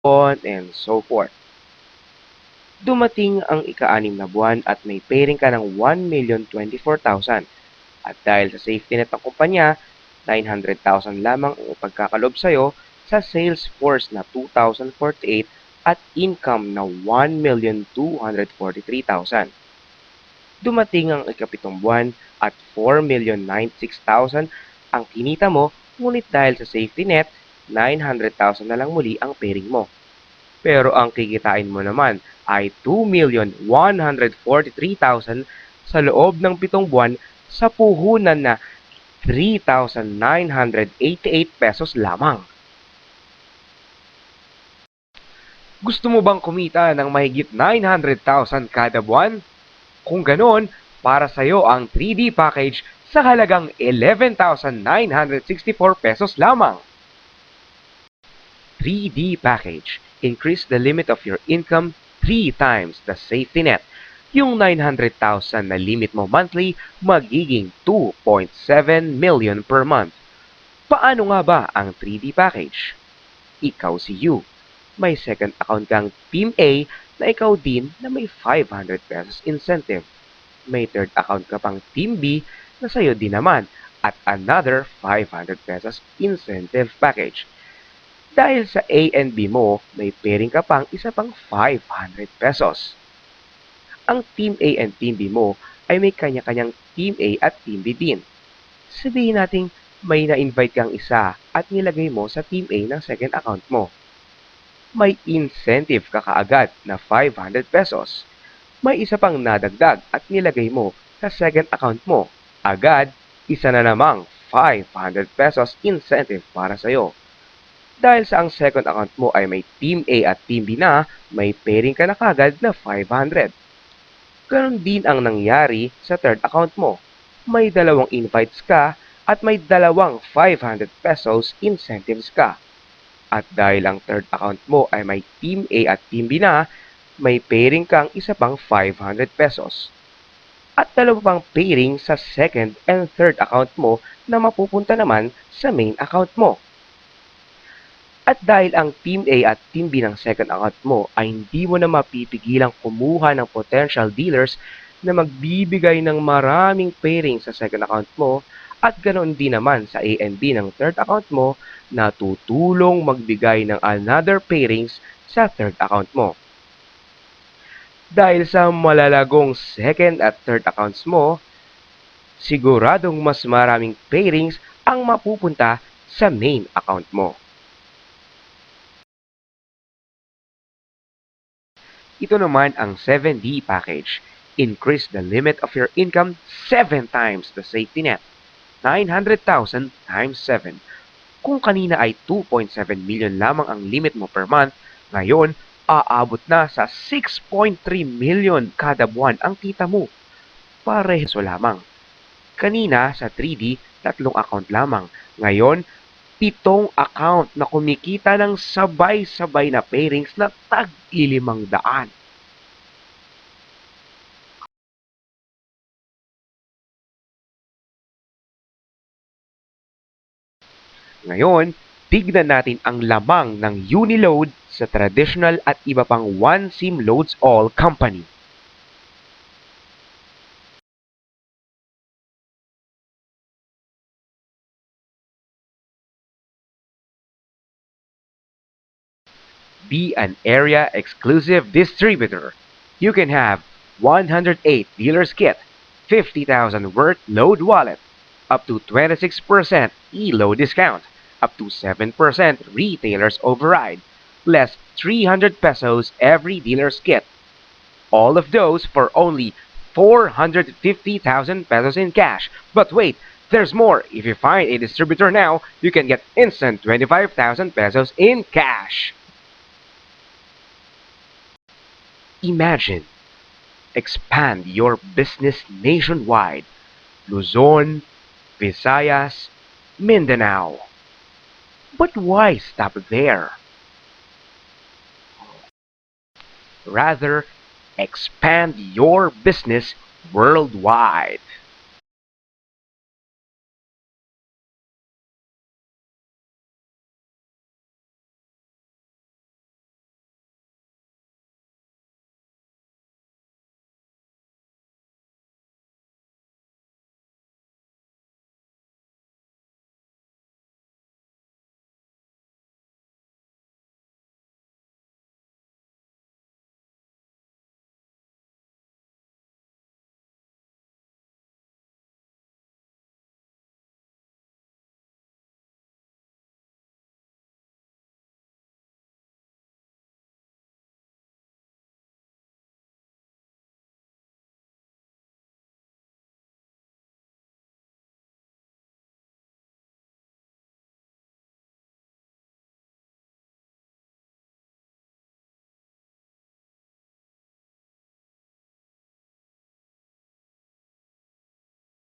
on and so forth. Dumating ang ika-6 na buwan at may pairing ka ng 1,024,000 at dahil sa safety net ng kumpanya, 900,000 lamang ang ipagkakalob sa'yo sa sales force na 2,048 at income na 1,243,000. Dumating ang ika-7 buwan at 4,096,000 ang kinita mo, ngunit dahil sa safety net, 900,000 na lang muli ang pairing mo. Pero ang kikitain mo naman ay 2,143,000 sa loob ng 7 buwan sa puhunan na 3,988 pesos lamang. Gusto mo bang kumita ng mahigit 900,000 kada buwan? Kung ganon, para sa'yo ang 3D package sa halagang 11,964 pesos lamang. 3D package. Increase the limit of your income 3 times the safety net. Yung 900,000 na limit mo monthly, magiging 2.7 million per month. Paano nga ba ang 3D package? Ikaw si you. May second account kang Team A na ikaw din na may 500 pesos incentive. May third account ka pang Team B na sa'yo din naman at another 500 pesos incentive package. Dahil sa A and B mo, may pairing ka pang isa pang 500 pesos. Ang Team A and Team B mo ay may kanya-kanyang Team A at Team B din. Sabihin natin may na-invite kang isa at nilagay mo sa Team A ng second account mo. May incentive ka kaagad na 500 pesos. May isa pang nadagdag at nilagay mo sa second account mo. Agad, isa na namang 500 pesos incentive para sa'yo. Dahil sa ang second account mo ay may Team A at Team B na, may pairing ka na kagad na 500. Ganon din ang nangyari sa third account mo. May dalawang invites ka at may dalawang 500 pesos incentives ka. At dahil ang third account mo ay may Team A at Team B na, may pairing kang isa pang 500 pesos. At dalawa pang pairing sa second and third account mo na mapupunta naman sa main account mo. At dahil ang Team A at Team B ng second account mo ay hindi mo na mapipigilang kumuha ng potential dealers na magbibigay ng maraming pairing sa second account mo at ganoon din naman sa A and B ng third account mo na tutulong magbigay ng another pairings sa third account mo. Dahil sa malalagong second at third accounts mo, siguradong mas maraming pairings ang mapupunta sa main account mo. Ito naman ang 7D package. Increase the limit of your income 7 times the safety net. 900,000 times 7. Kung kanina ay 2.7 million lamang ang limit mo per month, ngayon, aabot na sa 6.3 million kada buwan ang kita mo. Pareho lamang. Kanina sa 3D, 3 account lamang. Ngayon, 7 account na kumikita ng sabay-sabay na pairings na tag-500. Ngayon, tignan natin ang lamang ng Uniload sa traditional at iba pang One SIM Loads All company. Be an area exclusive distributor. You can have 108 dealers kit, 50,000 worth load wallet, up to 26% e-load discount, up to 7% retailers override, less 300 pesos every dealer's kit. All of those for only 450,000 pesos in cash. But wait, there's more. If you find a distributor now, you can get instant 25,000 pesos in cash. Imagine, expand your business nationwide. Luzon, Visayas, Mindanao. But why stop there? Rather, expand your business worldwide.